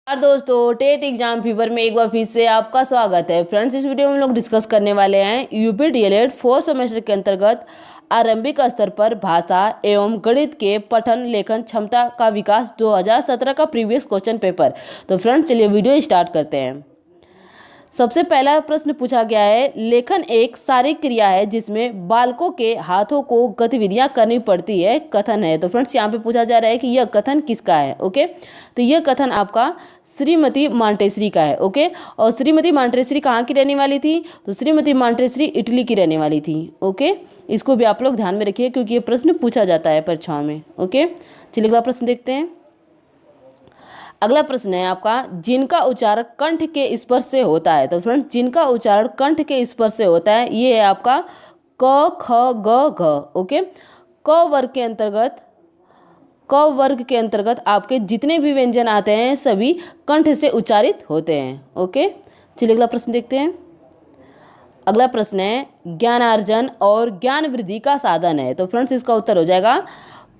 और दोस्तों, TET exam fever में एक बार फिर से आपका स्वागत है। फ्रेंड्स, इस वीडियो में हम लोग डिस्कस करने वाले हैं यूपी डीएलएड 4th सेमेस्टर के अंतर्गत आरंभिक स्तर पर भाषा एवं गणित के पठन लेखन क्षमता का विकास 2017 का प्रीवियस क्वेश्चन पेपर। तो फ्रेंड्स, चलिए वीडियो स्टार्ट करते हैं। सबसे पहला प्रश्न पूछा गया है, लेखन एक शारीरिक क्रिया है जिसमें बालकों के हाथों को गतिविधियां करनी पड़ती है, कथन है। तो फ्रेंड्स, यहाँ पे पूछा जा रहा है कि यह कथन किसका है। ओके, तो यह कथन आपका श्रीमती मांटेश्वरी का है। ओके, और श्रीमती मांटेश्वरी कहाँ की रहने वाली थी? तो श्रीमती मांटेश्वरी इटली की रहने वाली थी। ओके, इसको भी आप लोग ध्यान में रखिए क्योंकि ये प्रश्न पूछा जाता है परीक्षाओं में। ओके, चलिए अगला प्रश्न देखते हैं। अगला प्रश्न है आपका, जिनका उच्चारण कंठ के स्पर्श से होता है। तो फ्रेंड्स, जिनका उच्चारण कंठ के स्पर्श से होता है ये है आपका क ख ग घ। ओके, क वर्ग के अंतर्गत आपके जितने भी व्यंजन आते हैं सभी कंठ से उच्चारित होते हैं। ओके, चलिए अगला प्रश्न देखते हैं। अगला प्रश्न है, ज्ञानार्जन और ज्ञान वृद्धि का साधन है। तो फ्रेंड्स, इसका उत्तर हो जाएगा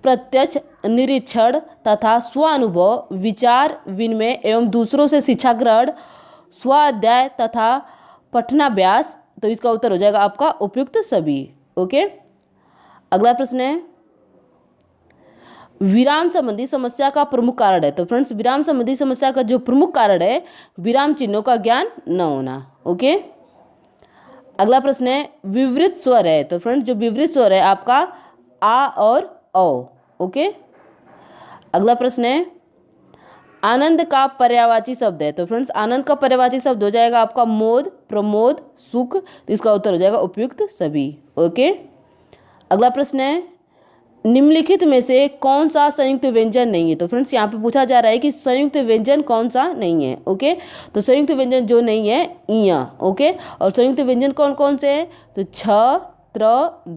प्रत्यक्ष निरीक्षण तथा स्वानुभव, विचार विनिमय एवं दूसरों से शिक्षा ग्रहण, स्वाध्याय तथा पठनाभ्यास। तो इसका उत्तर हो जाएगा आपका उपयुक्त सभी। ओके, अगला प्रश्न है, विराम संबंधी समस्या का प्रमुख कारण है। तो फ्रेंड्स, विराम संबंधी समस्या का जो प्रमुख कारण है विराम चिन्हों का ज्ञान न होना। ओके, अगला प्रश्न है, विवृत स्वर है। तो फ्रेंड्स, जो विवृत स्वर है आपका आ और ओ। ओके, अगला प्रश्न है, आनंद का पर्यायवाची शब्द है। तो फ्रेंड्स, आनंद का पर्यायवाची शब्द हो जाएगा आपका मोद, प्रमोद, सुख। तो इसका उत्तर हो जाएगा उपयुक्त सभी। ओके, अगला प्रश्न है, निम्नलिखित में से कौन सा संयुक्त व्यंजन नहीं है। तो फ्रेंड्स, यहाँ पे पूछा जा रहा है कि संयुक्त व्यंजन कौन सा नहीं है। ओके, तो संयुक्त व्यंजन जो नहीं है इया। ओके, और संयुक्त व्यंजन कौन कौन से हैं? तो छ, त्र,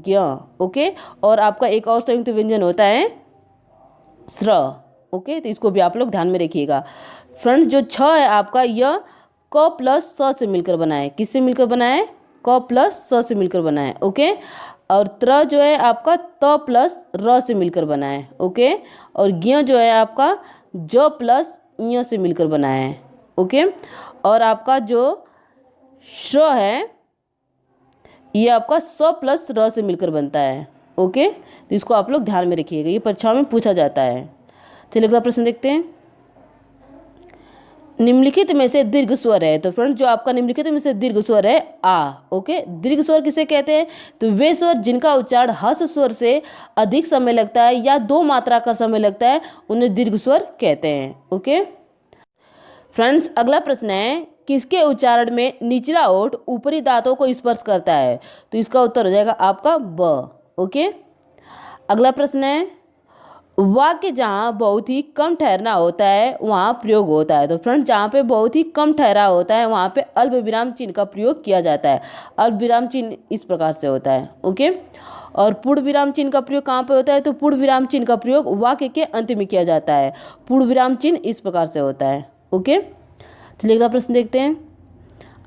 ज्ञ। ओके, और आपका एक और संयुक्त व्यंजन होता है स्र। ओके, तो इसको भी आप लोग ध्यान में रखिएगा। फ्रेंड्स, जो छ है आपका यह क प्लस स से मिलकर बना है। किससे मिलकर बना है? क प्लस स से मिलकर बना है। ओके, और त्र जो है आपका त प्लस र से मिलकर बना है। ओके, और ज्ञ जो है आपका ज प्लस इ से मिलकर बना है। ओके, और आपका जो श्र है ये आपका स प्लस र से मिलकर बनता है। ओके, तो इसको आप लोग ध्यान में रखिएगा, ये परीक्षाओं में पूछा जाता है। चलिए अगला प्रश्न देखते हैं। निम्नलिखित में से दीर्घ स्वर है। तो फ्रेंड्स, जो आपका निम्नलिखित में से दीर्घ स्वर है आ। ओके, दीर्घ स्वर किसे कहते हैं? तो वे स्वर जिनका उच्चारण हस स्वर से अधिक समय लगता है या दो मात्रा का समय लगता है उन्हें दीर्घ स्वर कहते हैं। ओके, फ्रेंड्स, अगला प्रश्न है, किसके उच्चारण में निचला ओठ ऊपरी दांतों को स्पर्श करता है? तो इसका उत्तर हो जाएगा आपका ब। ओके, अगला प्रश्न है, वाक्य जहाँ बहुत ही कम ठहरना होता है वहाँ प्रयोग होता है। तो फ्रेंड्स, जहाँ पे बहुत ही कम ठहरा होता है वहाँ पे अल्प विराम चिन्ह का प्रयोग किया जाता है। अल्प विराम चिन्ह इस प्रकार से होता है। ओके, और पूर्ण विराम चिन्ह का प्रयोग कहाँ पे होता है? तो पूर्ण विराम चिन्ह का प्रयोग वाक्य के अंत में किया जाता है। पूर्ण विराम चिन्ह इस प्रकार से होता है। ओके, चलिए अगला प्रश्न देखते हैं।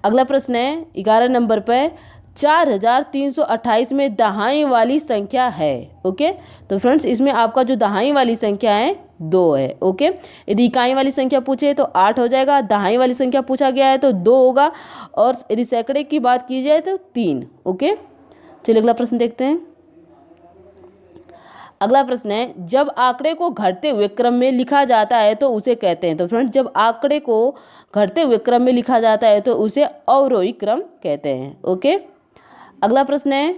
अगला प्रश्न है 11 नंबर पर, 4328 में दहाई वाली संख्या है। ओके, तो फ्रेंड्स, इसमें आपका जो दहाई वाली संख्या है 2 है। ओके, यदि इकाई वाली संख्या पूछे तो 8 हो जाएगा, दहाई वाली संख्या पूछा गया है तो 2 होगा, और यदि सैकड़े की बात की जाए तो 3। ओके, चलिए अगला प्रश्न देखते हैं। अगला प्रश्न है, जब आंकड़े को घटते हुए क्रम में लिखा जाता है तो उसे कहते हैं। तो फ्रेंड्स, जब आंकड़े को घटते हुए क्रम में लिखा जाता है तो उसे अवरोही क्रम कहते हैं। ओके, अगला प्रश्न है,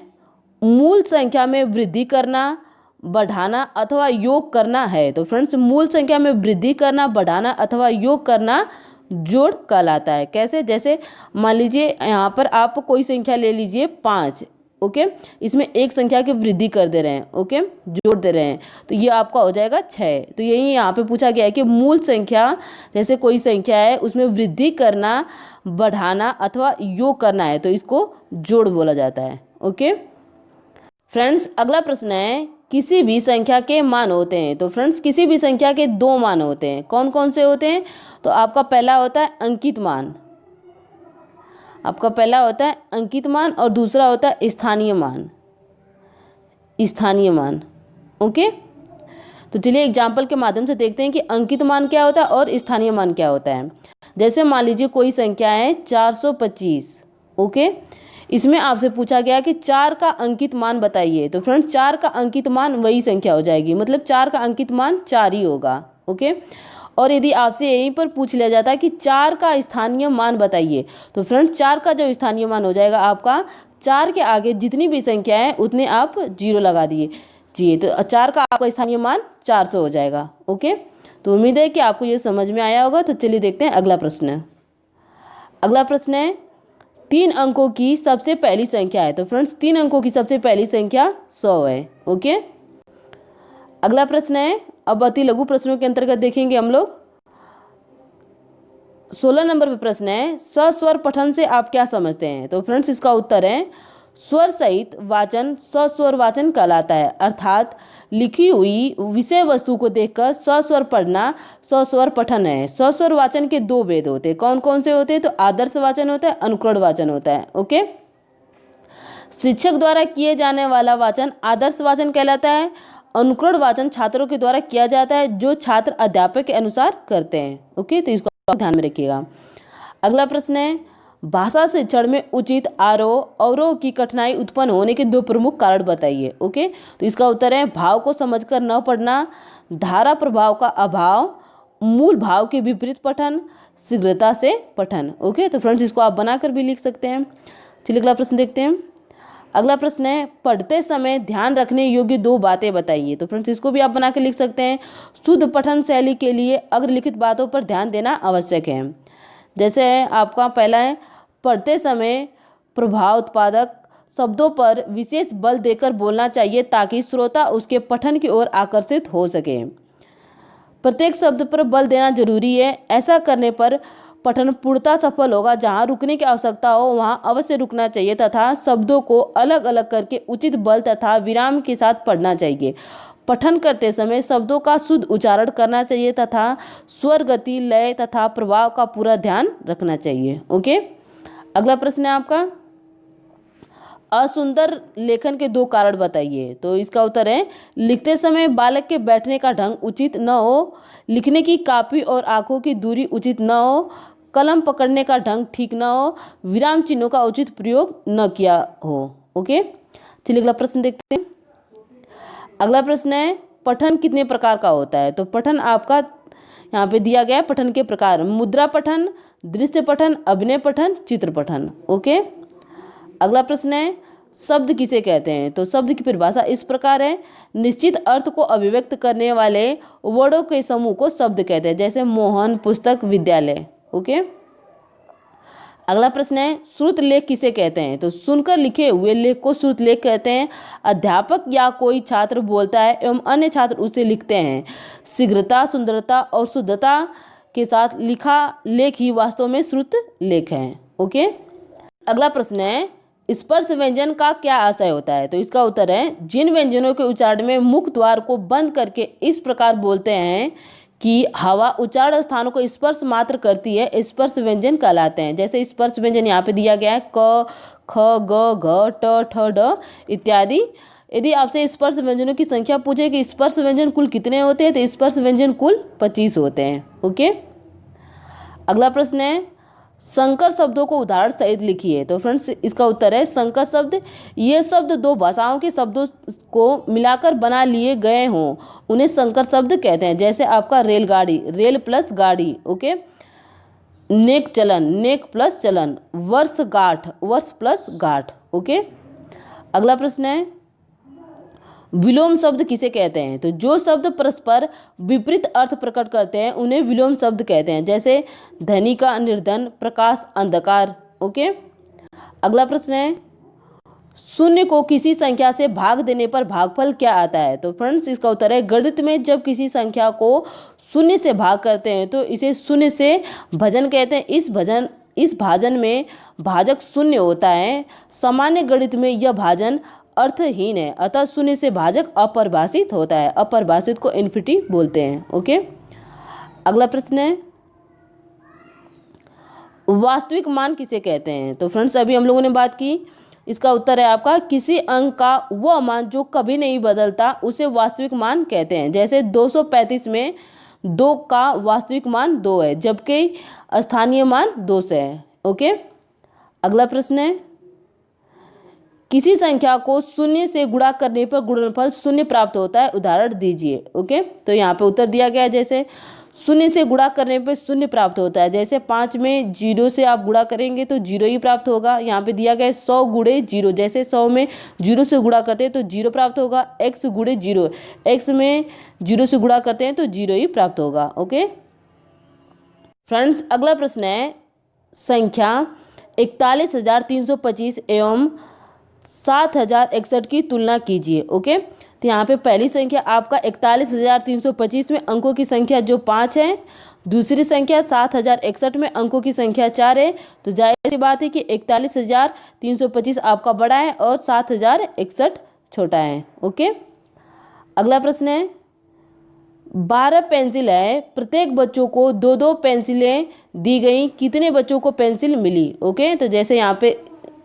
मूल संख्या में वृद्धि करना, बढ़ाना अथवा योग करना है। तो फ्रेंड्स, मूल संख्या में वृद्धि करना, बढ़ाना अथवा योग करना जोड़ कहलाता है। कैसे? जैसे मान लीजिए यहाँ पर आप कोई संख्या ले लीजिए 5। ओके, इसमें एक संख्या की वृद्धि कर दे रहे हैं। ओके, जोड़ दे रहे हैं, तो ये आपका हो जाएगा 6। तो यही यहाँ पे पूछा गया है कि मूल संख्या जैसे कोई संख्या है उसमें वृद्धि करना, बढ़ाना अथवा योग करना है तो इसको जोड़ बोला जाता है। ओके, फ्रेंड्स, अगला प्रश्न है, किसी भी संख्या के मान होते हैं। तो फ्रेंड्स, किसी भी संख्या के 2 मान होते हैं। कौन कौन से होते हैं? तो आपका पहला होता है अंकित मान, आपका पहला होता है अंकित मान और दूसरा होता है स्थानीय मान। स्थानीय मान। ओके, तो चलिए एग्जाम्पल के माध्यम से देखते हैं कि अंकित मान क्या होता है और स्थानीय मान क्या होता है। जैसे मान लीजिए कोई संख्या है 425, ओके, इसमें आपसे पूछा गया कि 4 का अंकित मान बताइए। तो फ्रेंड्स 4 का अंकित मान वही संख्या हो जाएगी, मतलब 4 का अंकित मान 4 ही होगा, ओके। और यदि आपसे यहीं पर पूछ लिया जाता है कि 4 का स्थानीय मान बताइए, तो फ्रेंड्स 4 का जो स्थानीय मान हो जाएगा आपका, 4 के आगे जितनी भी संख्या है उतने आप 0 लगा दिए जी। तो 4 का आपका स्थानीय मान 400 हो जाएगा, ओके। तो उम्मीद है कि आपको ये समझ में आया होगा। तो चलिए देखते हैं अगला प्रश्न। अगला प्रश्न है 3 अंकों की सबसे पहली संख्या है। तो फ्रेंड्स 3 अंकों की सबसे पहली संख्या 100 है, ओके। अगला प्रश्न है, अब अति लघु प्रश्नों के अंतर्गत देखेंगे हम लोग। 16 नंबर पर प्रश्न है, सस्वर पठन से आप क्या समझते हैं। तो फ्रेंड्स इसका उत्तर है, स्वर सहित वाचन सस्वर वाचन कहलाता है, अर्थात लिखी हुई विषय वस्तु को देखकर सस्वर पढ़ना सस्वर पठन है। सस्वर वाचन के 2 भेद होते हैं, कौन कौन से होते हैं। तो आदर्श वाचन होता है, अनुकरण वाचन होता है, ओके। शिक्षक द्वारा किए जाने वाला वाचन आदर्श वाचन कहलाता है। अनुकरण वाचन छात्रों के द्वारा किया जाता है, जो छात्र अध्यापक के अनुसार करते हैं, ओके। तो इसको ध्यान में रखिएगा। अगला प्रश्न है, भाषा शिक्षण में उचित आरोह अवरोह की कठिनाई उत्पन्न होने के 2 प्रमुख कारण बताइए, ओके। तो इसका उत्तर है, भाव को समझकर न पढ़ना, धारा प्रभाव का अभाव, मूल भाव के विपरीत पठन, शीघ्रता से पठन, ओके। तो फ्रेंड्स इसको आप बनाकर भी लिख सकते हैं। चलिए अगला प्रश्न देखते हैं। अगला प्रश्न है, पढ़ते समय ध्यान रखने योग्य 2 बातें बताइए। तो फ्रेंड्स इसको भी आप बना के लिख सकते हैं। शुद्ध पठन शैली के लिए अग्रलिखित बातों पर ध्यान देना आवश्यक है। जैसे आपका पहला है, पढ़ते समय प्रभाव उत्पादक शब्दों पर विशेष बल देकर बोलना चाहिए ताकि श्रोता उसके पठन की ओर आकर्षित हो सके। प्रत्येक शब्द पर बल देना जरूरी है, ऐसा करने पर पठन पूर्णतः सफल होगा। जहाँ रुकने की आवश्यकता हो वहाँ अवश्य रुकना चाहिए तथा शब्दों को अलग अलग करके उचित बल तथा विराम के साथ पढ़ना चाहिए। पठन करते समय शब्दों का शुद्ध उच्चारण करना चाहिए तथा स्वर, गति, लय तथा प्रभाव का पूरा ध्यान रखना चाहिए, ओके। अगला प्रश्न है आपका, असुंदर लेखन के 2 कारण बताइए। तो इसका उत्तर है, लिखते समय बालक के बैठने का ढंग उचित न हो, लिखने की कापी और आंखों की दूरी उचित न हो, कलम पकड़ने का ढंग ठीक न हो, विराम चिन्हों का उचित प्रयोग न किया हो, ओके। चलिए अगला प्रश्न देखते हैं। अगला प्रश्न है, पठन कितने प्रकार का होता है। तो पठन आपका यहाँ पे दिया गया है, पठन के प्रकार, मुद्रा पठन, दृश्य पठन, अभिनय पठन, चित्र पठन, ओके। अगला प्रश्न है, शब्द किसे कहते हैं। तो शब्द की परिभाषा इस प्रकार है, निश्चित अर्थ को अभिव्यक्त करने वाले वर्डों के समूह को शब्द कहते हैं, जैसे मोहन, पुस्तक, विद्यालय, ओके। अगला प्रश्न है, श्रुत लेख किसे कहते हैं। तो सुनकर लिखे हुए लेख को श्रुत लेख कहते हैं। अध्यापक या कोई छात्र बोलता है एवं अन्य छात्र उसे लिखते हैं। शीघ्रता, सुंदरता और शुद्धता के साथ लिखा लेख ही वास्तव में श्रुत लेख है, ओके। अगला प्रश्न है, स्पर्श व्यंजन का क्या आशय होता है। तो इसका उत्तर है, जिन व्यंजनों के उच्चारण में मुख द्वार को बंद करके इस प्रकार बोलते हैं कि हवा उच्चारण स्थानों को स्पर्श मात्र करती है, स्पर्श व्यंजन कहलाते हैं। जैसे स्पर्श व्यंजन यहाँ पे दिया गया है, क, ख, ग, घ, ट, ठ, ड इत्यादि। यदि आपसे स्पर्श व्यंजनों की संख्या पूछे कि स्पर्श व्यंजन कुल कितने होते हैं, तो स्पर्श व्यंजन कुल 25 होते हैं, ओके। अगला प्रश्न है, संकर शब्दों को उदाहरण सहित लिखिए। तो फ्रेंड्स इसका उत्तर है, संकर शब्द ये शब्द 2 भाषाओं के शब्दों को मिलाकर बना लिए गए हों, उन्हें संकर शब्द कहते हैं। जैसे आपका रेलगाड़ी, रेल प्लस गाड़ी, ओके। नेक चलन, नेक प्लस चलन, वर्षगांठ, वर्ष प्लस गांठ, ओके। अगला प्रश्न है, विलोम शब्द किसे कहते हैं। तो जो शब्द परस्पर विपरीत अर्थ प्रकट करते हैं उन्हें विलोम शब्द कहते हैं। जैसे धनी का निर्धन, प्रकाश अंधकार, ओके। अगला प्रश्न है, शून्य को किसी संख्या से भाग देने पर भागफल क्या आता है। तो फ्रेंड्स इसका उत्तर है, गणित में जब किसी संख्या को शून्य से भाग करते हैं तो इसे शून्य से भजन कहते हैं। इस भाजन में भाजक शून्य होता है। सामान्य गणित में यह भाजन अर्थहीन है, अतः शून्य से भाजक अपरिभाषित होता है। अपरिभाषित को इन्फिनिटी बोलते हैं, ओके। अगला प्रश्न है, वास्तविक मान किसे कहते हैं। तो फ्रेंड्स अभी हम लोगों ने बात की इसका उत्तर है आपका किसी अंक का वह मान जो कभी नहीं बदलता उसे वास्तविक मान कहते हैं। जैसे 235 में 2 का वास्तविक मान 2 है, जबकि स्थानीय मान 2 से है। ओके, अगला प्रश्न है, किसी संख्या को शून्य से गुणा करने पर गुणनफल शून्य प्राप्त होता है, उदाहरण दीजिए। ओके, तो यहाँ पे उत्तर दिया गया है, जैसे शून्य से गुणा करने पर शून्य प्राप्त होता है। जैसे 5 में 0 से आप गुणा करेंगे तो 0 ही प्राप्त होगा। यहाँ पे दिया गया है 100 गुणे 0, जैसे 100 में 0 से गुणा करते हैं तो 0 प्राप्त होगा। x गुणे 0, x में 0 से गुणा करते हैं तो 0 ही प्राप्त होगा। ओके फ्रेंड्स, अगला प्रश्न है, संख्या 41,325 एवं 7,061 की तुलना कीजिए। ओके, तो यहाँ पे पहली संख्या आपका 41,325 में अंकों की संख्या जो 5 है, दूसरी संख्या 7,061 में अंकों की संख्या 4 है। तो जाहिर सी बात है कि 41,325 आपका बड़ा है और 7,061 छोटा है। ओके, अगला प्रश्न है, 12 पेंसिल है, प्रत्येक बच्चों को 2-2 पेंसिलें दी गई, कितने बच्चों को पेंसिल मिली। ओके, तो जैसे यहाँ पे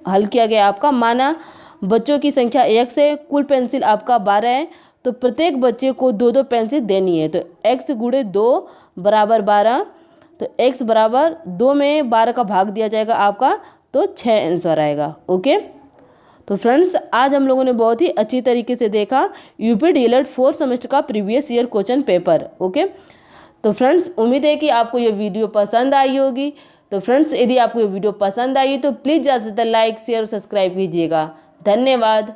हल किया गया आपका, माना बच्चों की संख्या 1 से, कुल पेंसिल आपका 12 है, तो प्रत्येक बच्चे को 2-2 पेंसिल देनी है। तो x गुणे 2 बराबर 12, तो x बराबर 2 में 12 का भाग दिया जाएगा आपका, तो 6 आंसर आएगा। ओके, तो फ्रेंड्स आज हम लोगों ने बहुत ही अच्छी तरीके से देखा यूपी डीएलएड 4th सेमेस्टर का previous year question paper. Okay, तो फ्रेंड्स उम्मीद है कि आपको ये वीडियो पसंद आई होगी। तो फ्रेंड्स यदि आपको ये वीडियो पसंद आई तो प्लीज़ ज़्यादा से ज़्यादा लाइक, शेयर और सब्सक्राइब कीजिएगा। धन्यवाद।